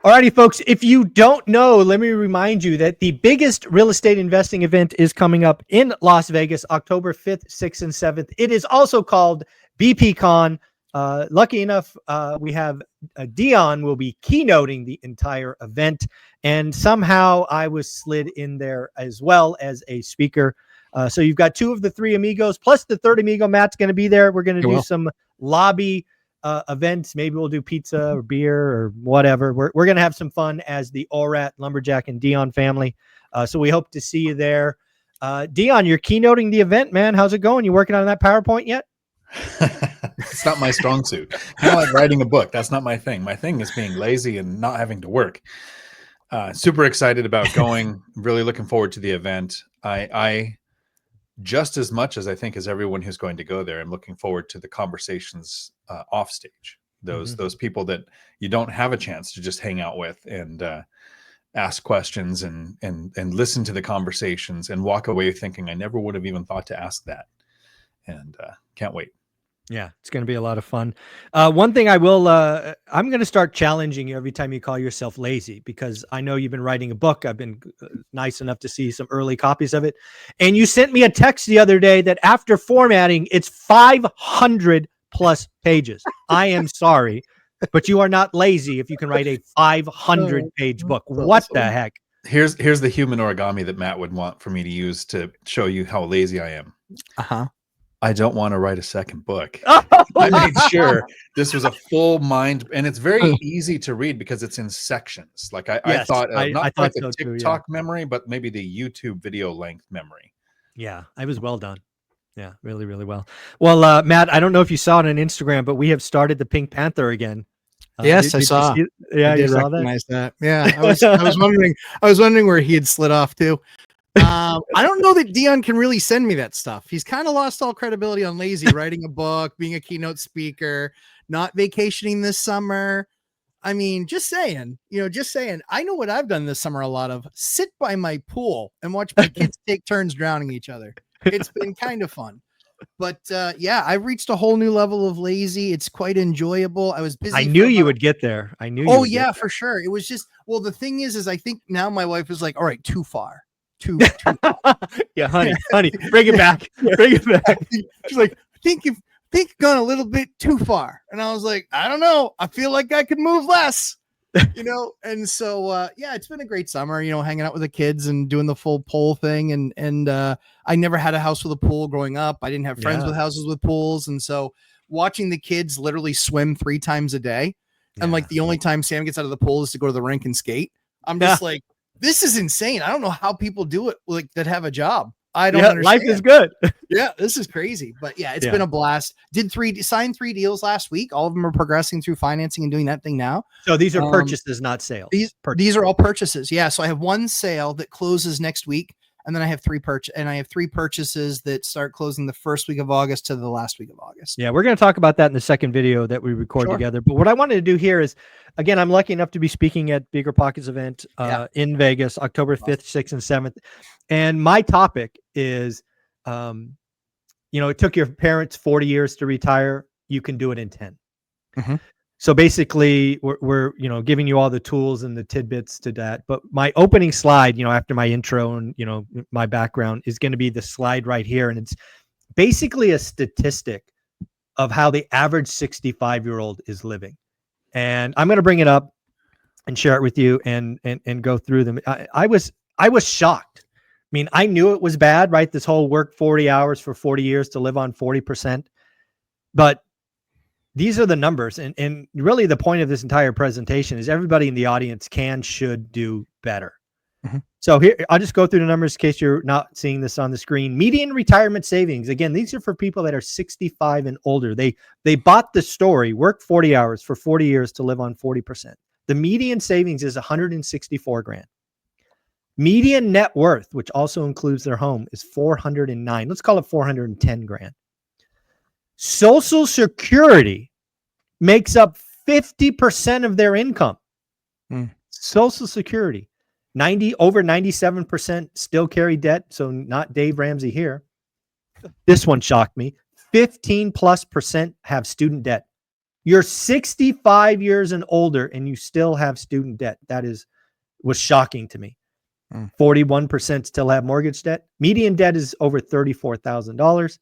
Alrighty, folks, if you don't know, let me remind you that the biggest real estate investing event is coming up in Las Vegas, October 5th, 6th, and 7th. It is also called BPCon. Lucky enough, we have Dion will be keynoting the entire event, and somehow I was slid in there as well as a speaker. So you've got two of the three amigos, plus the third amigo, Matt's going to be there. We're going to do some lobby events. Maybe we'll do pizza or beer or whatever. We're going to have some fun as the ORAT, Lumberjack, and Dion family. So we hope to see you there. Dion, you're keynoting the event, man. How's it going? You working on that PowerPoint yet? It's not my strong suit. Kind of like writing a book. That's not my thing. My thing is being lazy and not having to work. Super excited about going. Really looking forward to the event. I just as much as I think as everyone who's going to go there, I'm looking forward to the conversations off stage. Those people that you don't have a chance to just hang out with and ask questions and listen to the conversations and walk away thinking I never would have even thought to ask that. And can't wait. Yeah, it's going to be a lot of fun. One thing I will, I'm going to start challenging you every time you call yourself lazy, because I know you've been writing a book. I've been nice enough to see some early copies of it. And you sent me a text the other day that after formatting, it's 500 plus pages. I am sorry, but you are not lazy if you can write a 500 page book. What the heck? Here's the human origami that Matt would want for me to use to show you how lazy I am. I don't want to write a second book. I made sure this was a full mind, and it's very easy to read because it's in sections. Like I thought, not quite the TikTok memory, but maybe the YouTube video length memory. Yeah, I was well done. Yeah, really, really well. Well, Matt, I don't know if you saw it on Instagram, but we have started the Pink Panther again. Yes, I saw. Yeah, you saw that. Yeah, I was wondering where he had slid off to. I don't know that Dion can really send me that stuff. He's kind of lost all credibility on lazy, writing a book, being a keynote speaker, not vacationing this summer. I mean, just saying, I know what I've done this summer a lot of: sit by my pool and watch my kids take turns drowning each other. It's been kind of fun. But yeah, I reached a whole new level of lazy. It's quite enjoyable. I was busy. I knew you would get there. I knew. Oh yeah, for sure. It was just, well, the thing is I think now my wife is like, all right, too far. Too yeah, honey, bring it back. Bring it back. She's like, I think you've gone a little bit too far. And I was like, I don't know. I feel like I could move less, And so, yeah, it's been a great summer, hanging out with the kids and doing the full pool thing. And I never had a house with a pool growing up. I didn't have friends with houses with pools. And so watching the kids literally swim 3 times a day. And like the only time Sam gets out of the pool is to go to the rink and skate. I'm just like, this is insane. I don't know how people do it like that have a job. I don't understand. Life is good. Yeah, this is crazy. But yeah, it's been a blast. Signed 3 deals last week. All of them are progressing through financing and doing that thing now. So these are purchases, not sales. These are all purchases. Yeah. So I have 1 sale that closes next week. And then I have 3 purchases that start closing the first week of August to the last week of August. Yeah, we're going to talk about that in the second video that we record together. But what I wanted to do here is, again, I'm lucky enough to be speaking at Bigger Pockets event in Vegas, October 5th, 6th, and 7th. And my topic is, it took your parents 40 years to retire. You can do it in 10. Mm-hmm. So basically, we're giving you all the tools and the tidbits to that. But my opening slide, after my intro and my background, is going to be the slide right here, and it's basically a statistic of how the average 65-year-old is living. And I'm going to bring it up and share it with you and go through them. I was shocked. I mean, I knew it was bad, right? This whole work 40 hours for 40 years to live on 40%, but these are the numbers. And really the point of this entire presentation is everybody in the audience should do better. Mm-hmm. So here, I'll just go through the numbers in case you're not seeing this on the screen. Median retirement savings. Again, these are for people that are 65 and older. They bought the story, work 40 hours for 40 years to live on 40%. The median savings is $164,000. Median net worth, which also includes their home, is $409,000. Let's call it $410,000. Social Security makes up 50% of their income. Social Security, over 97% still carry debt. So not Dave Ramsey here. This one shocked me. 15+% have student debt. You're 65 years and older and you still have student debt. Was shocking to me. 41% still have mortgage debt. Median debt is over $34,000.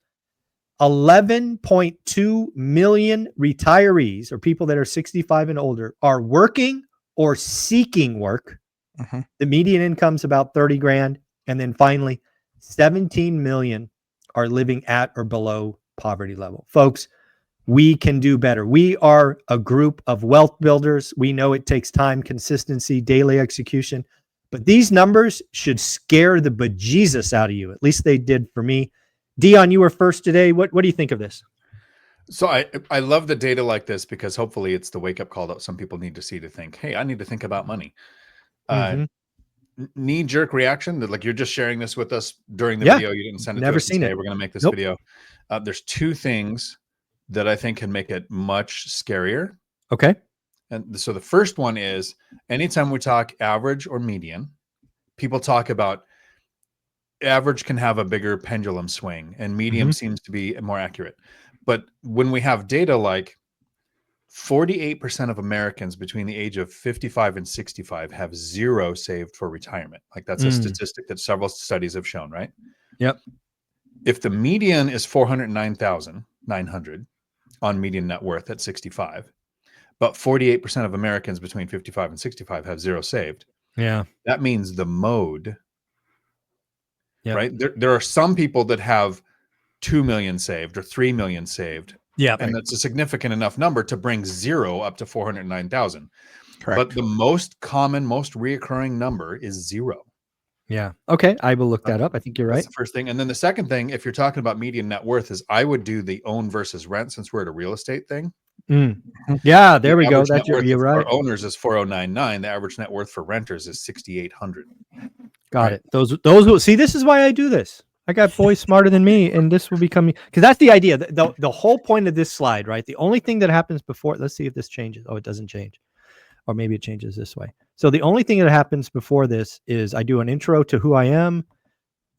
11.2 million retirees, or people that are 65 and older, are working or seeking work. The median income is about 30 grand. And then finally, 17 million are living at or below poverty level. Folks, we can do better. We are a group of wealth builders. We know it takes time, consistency, daily execution, but these numbers should scare the bejesus out of you. At least they did for me. Dion, you were first today. What do you think of this? So I love the data like this because hopefully it's the wake up call that some people need to see to think, hey, I need to think about money. Knee jerk reaction that like you're just sharing this with us during the video. You didn't send it to us and say, we're going to make this video. There's two things that I think can make it much scarier. Okay. And so the first one is anytime we talk average or median, people talk about average can have a bigger pendulum swing and medium seems to be more accurate. But when we have data like 48% of Americans between the age of 55 and 65 have zero saved for retirement. Like that's a statistic that several studies have shown, right? Yep. If the median is 409,900 on median net worth at 65, but 48% of Americans between 55 and 65 have zero saved. Yeah. That means the mode, right? There are some people that have 2 million saved or 3 million saved. Yeah. And that's a significant enough number to bring zero up to 409,000. Correct. But the most common, most reoccurring number is zero. Yeah. Okay. I will look that up. I think you're right. That's the first thing. And then the second thing, if you're talking about median net worth, is I would do the own versus rent since we're at a real estate thing. Yeah, there we go. That's you're right. For owners is 4,099. The average net worth for renters is 6,800. Got it. Those who see, this is why I do this. I got boys smarter than me, and this will become because that's the idea. The whole point of this slide, right? The only thing that happens before. Let's see if this changes. Oh, it doesn't change, or maybe it changes this way. So the only thing that happens before this is I do an intro to who I am.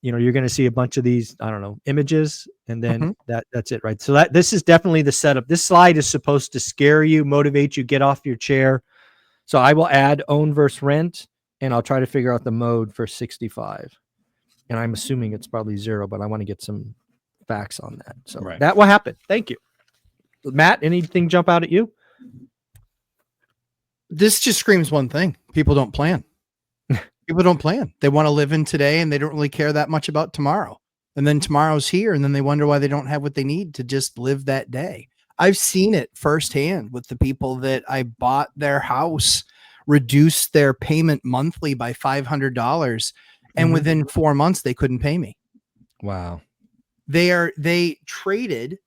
You know, you're going to see a bunch of these, I don't know, images, and then that's it, right? So this is definitely the setup. This slide is supposed to scare you, motivate you, get off your chair. So I will add own versus rent, and I'll try to figure out the mode for 65. And I'm assuming it's probably zero, but I want to get some facts on that. So that will happen. Thank you. Matt, anything jump out at you? This just screams one thing. People don't plan. People don't plan. They want to live in today and they don't really care that much about tomorrow. And then tomorrow's here and then they wonder why they don't have what they need to just live that day. I've seen it firsthand with the people that I bought their house, reduced their payment monthly by $500. And within 4 months, they couldn't pay me. Wow. They traded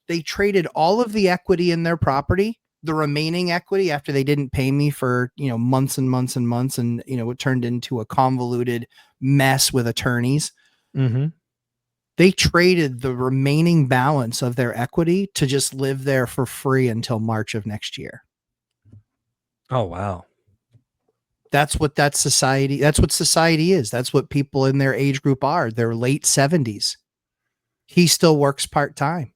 all of the equity in their property, the remaining equity after they didn't pay me for, months and months and months. And, it turned into a convoluted mess with attorneys. They traded the remaining balance of their equity to just live there for free until March of next year. Oh, wow. That's what society is. That's what people in their age group are. They're late 70s. He still works part-time.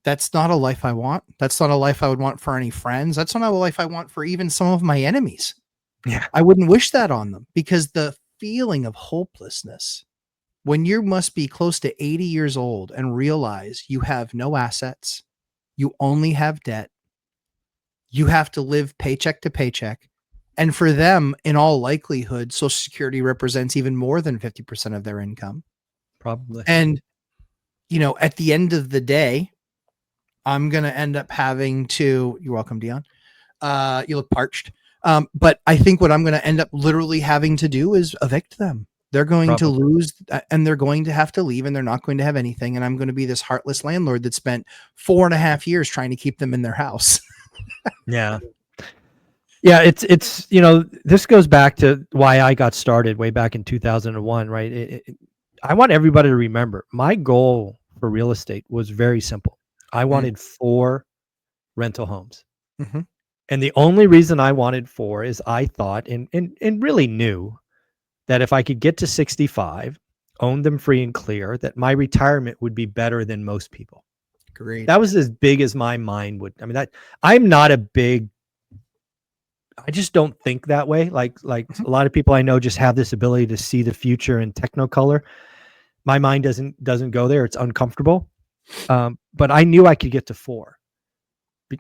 That's not a life I want. That's not a life I would want for any friends. That's not a life I want for even some of my enemies. Yeah. I wouldn't wish that on them because the feeling of hopelessness when you must be close to 80 years old and realize you have no assets, you only have debt, you have to live paycheck to paycheck. And for them, in all likelihood, Social Security represents even more than 50% of their income. Probably. And, at the end of the day, I'm going to end up having to, you're welcome, Dion. You look parched. But I think what I'm going to end up literally having to do is evict them. They're going to lose and they're going to have to leave and they're not going to have anything. And I'm going to be this heartless landlord that spent 4.5 years trying to keep them in their house. Yeah. Yeah. It's, this goes back to why I got started way back in 2001, right? I want everybody to remember my goal for real estate was very simple. I wanted 4 rental homes. And the only reason I wanted 4 is I thought and really knew that if I could get to 65, own them free and clear, that my retirement would be better than most people. Great. That was as big as my mind would. I mean, I just don't think that way. Like a lot of people I know just have this ability to see the future in technicolor. My mind doesn't go there. It's uncomfortable. But I knew I could get to 4.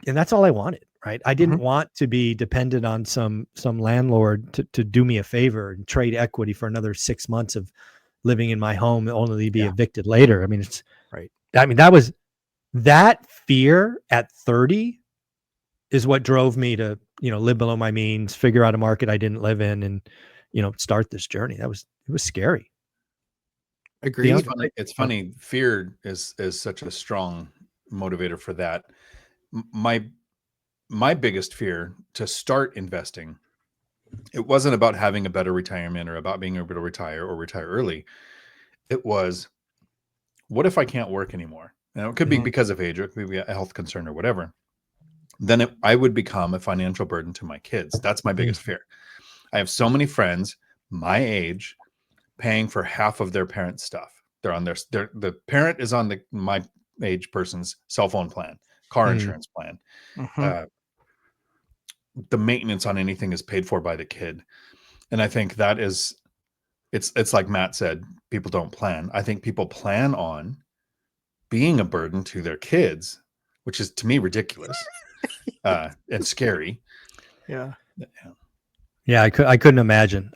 And that's all I wanted, right? I didn't want to be dependent on some landlord to do me a favor and trade equity for another 6 months of living in my home, only to be evicted later. I mean, it's right. I mean, that fear at 30 is what drove me to, live below my means, figure out a market I didn't live in, and, start this journey. It was scary. Agreed. It's funny. Fear is such a strong motivator for that. My biggest fear to start investing, it wasn't about having a better retirement or about being able to retire or retire early. It was, what if I can't work anymore? Now, it could be because of age, or it could be a health concern or whatever. Then I would become a financial burden to my kids. That's my biggest fear. I have so many friends my age paying for half of their parents' stuff. They're on the parent is on my age person's cell phone plan, car insurance plan. The maintenance on anything is paid for by the kid. And I think that is, it's like Matt said, people don't plan. I think people plan on being a burden to their kids, which is to me ridiculous and scary. Yeah. Yeah, I couldn't imagine.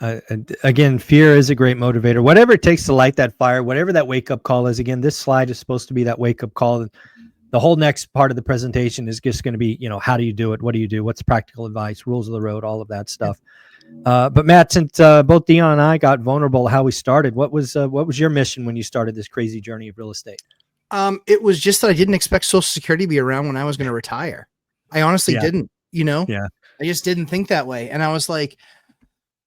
Again, fear is a great motivator. Whatever it takes to light that fire, whatever that wake-up call is. Again, this slide is supposed to be that wake-up call. The whole next part of the presentation is just going to be, how do you do it? What do you do? What's practical advice? Rules of the road? All of that stuff. But Matt, since both Dion and I got vulnerable how we started, what was your mission when you started this crazy journey of real estate? It was just that I didn't expect Social Security to be around when I was going to retire. I honestly didn't, Yeah. I just didn't think that way. And I was like,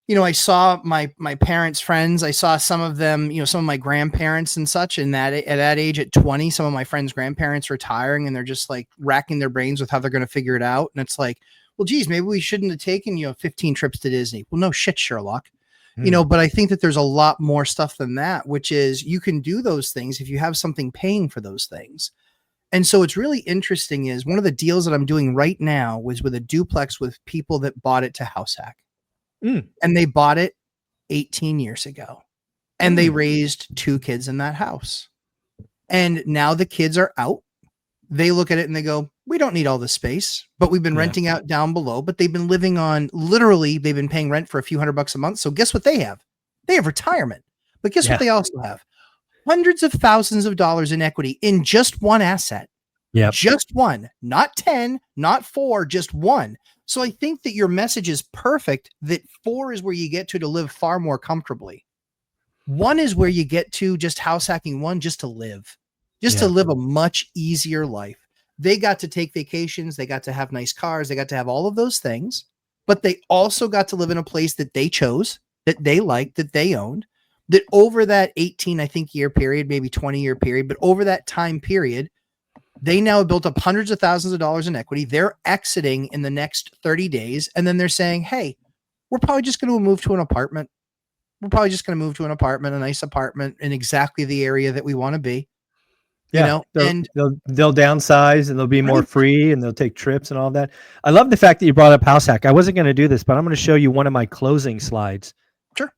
I saw my parents' friends. I saw some of them, some of my grandparents and such. And at that age, at 20, some of my friends' grandparents retiring, and they're just like racking their brains with how they're going to figure it out. And it's like, well, geez, maybe we shouldn't have taken, 15 trips to Disney. Well, no shit, Sherlock. But I think that there's a lot more stuff than that, which is you can do those things if you have something paying for those things. And so it's really interesting is one of the deals that I'm doing right now was with a duplex with people that bought it to house hack. And they bought it 18 years ago, and they raised 2 kids in that house. And now the kids are out. They look at it and they go, we don't need all this space, but we've been renting out down below, but they've been living on, literally, they've been paying rent for a few $100 a month. So guess what they have? They have retirement, but guess what they also have? Hundreds of thousands of dollars in equity in just one asset. Yeah, just one, not 10, not 4, just one. So I think that your message is perfect, that 4 is where you get to live far more comfortably. 1 is where you get to just house hacking 1, just to live a much easier life. They got to take vacations. They got to have nice cars. They got to have all of those things, but they also got to live in a place that they chose, that they liked, that they owned, that over that 18, I think, year period, maybe 20-year period, but over that time period, they now have built up hundreds of thousands of dollars in equity. They're exiting in the next 30 days. And then they're saying, hey, we're probably just going to move to an apartment. We're probably just going to move to an apartment, a nice apartment in exactly the area that we want to be. Yeah, and they'll downsize, and they'll be more free, and they'll take trips and all that. I love the fact that you brought up house hack. I wasn't going to do this, but I'm going to show you one of my closing slides. Sure.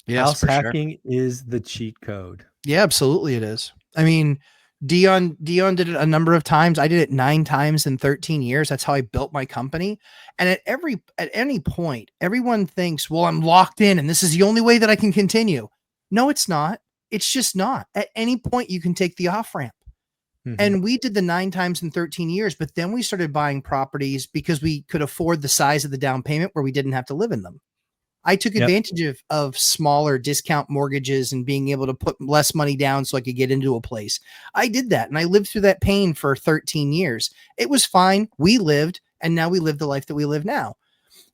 Yes, house hacking is the cheat code. Yeah, absolutely it is. I mean, Dion did it a number of times. I did it 9 times in 13 years. That's how I built my company. And at any point, everyone thinks, well, I'm locked in and this is the only way that I can continue. No, it's not. It's just not. At any point, you can take the off ramp. And we did the 9 times in 13 years, but then we started buying properties because we could afford the size of the down payment where we didn't have to live in them. I took advantage of smaller discount mortgages and being able to put less money down so I could get into a place. I did that, and I lived through that pain for 13 years. It was fine. We lived, and now we live the life that we live now,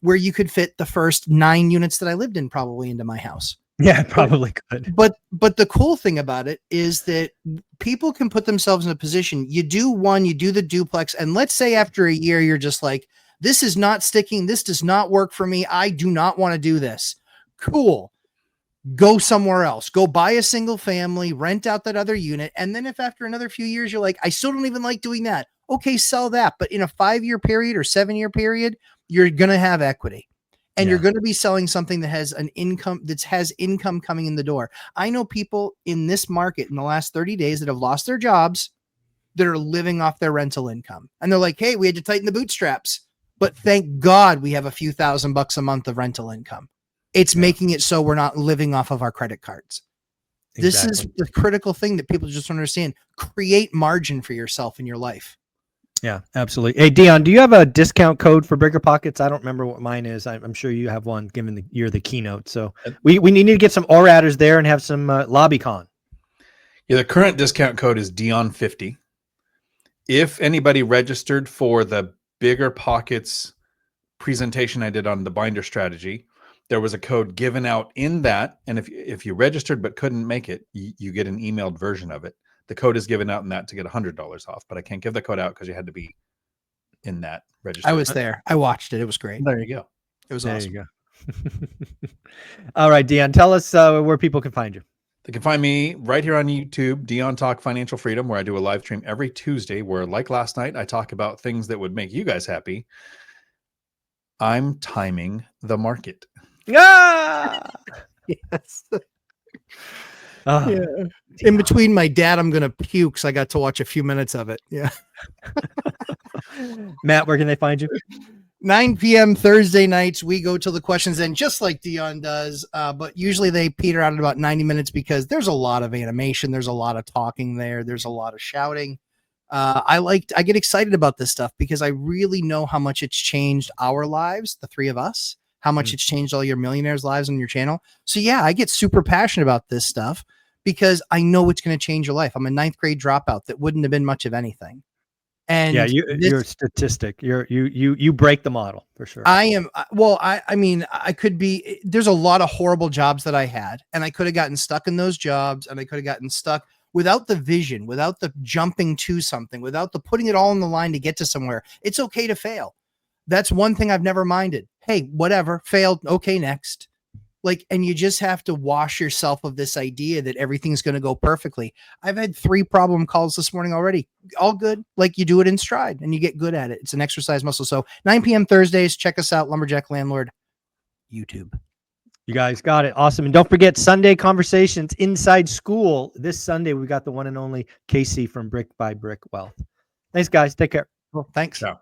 where you could fit the first 9 units that I lived in probably into my house. Yeah, probably could. But the cool thing about it is that people can put themselves in a position. You do one, you do the duplex, and let's say after a year, you're just like, this is not sticking. This does not work for me. I do not want to do this. Cool. go somewhere else, go buy a single family, rent out that other unit. And then if after another few years, you're like, I still don't even like doing that. Okay, sell that. But in a 5-year period or 7-year period, you're going to have equity. And you're going to be selling something that has an income, income coming in the door. I know people in this market in the last 30 days that have lost their jobs that are living off their rental income. And they're like, hey, we had to tighten the bootstraps, but thank God we have a few $1,000s a month of rental income. It's making it so we're not living off of our credit cards. Exactly. This is the critical thing that people just don't understand. Create margin for yourself in your life. Yeah, absolutely. Hey, Dion, do you have a discount code for Bigger Pockets? I don't remember what mine is. I'm sure you have one, given you're the keynote. So we need to get some ORADers there and have some LobbyCon. Yeah, the current discount code is Dion50. If anybody registered for the Bigger Pockets presentation I did on the binder strategy, there was a code given out in that. And if you registered but couldn't make it, you get an emailed version of it. The code is given out in that to get $100 off, but I can't give the code out because you had to be in that register. I was there. I watched it. It was great. There you go. It was awesome. There you go. All right, Dion, tell us where people can find you. They can find me right here on YouTube, Dion Talk Financial Freedom, where I do a live stream every Tuesday where, like last night, I talk about things that would make you guys happy. I'm timing the market. Ah! Yes. Yeah. In between my dad, I'm going to puke. So I got to watch a few minutes of it. Yeah. Matt, where can they find you? 9 p.m. Thursday nights. We go till the questions end, just like Dion does. But usually they peter out at about 90 minutes because there's a lot of animation. There's a lot of talking there. There's a lot of shouting. I get excited about this stuff because I really know how much it's changed our lives, the three of us, how much it's changed all your millionaires' lives on your channel. So yeah, I get super passionate about this stuff because I know it's going to change your life. I'm a 9th grade dropout that wouldn't have been much of anything. And yeah, you're a statistic. You break the model for sure. I am. Well, I mean, I could be, there's a lot of horrible jobs that I had, and I could have gotten stuck in those jobs, and I could have gotten stuck without the vision, without the jumping to something, without the putting it all on the line to get to somewhere. It's okay to fail. That's one thing I've never minded. Hey, whatever, failed. Okay, next. Like, and you just have to wash yourself of this idea that everything's going to go perfectly. I've had 3 problem calls this morning already. All good. Like, you do it in stride and you get good at it. It's an exercise muscle. So 9 p.m. Thursdays, check us out. Lumberjack Landlord YouTube. You guys got it. Awesome. And don't forget Sunday Conversations Inside School. This Sunday, we got the one and only Casey from Brick by Brick Wealth. Thanks, guys. Take care. Well, thanks. Ciao.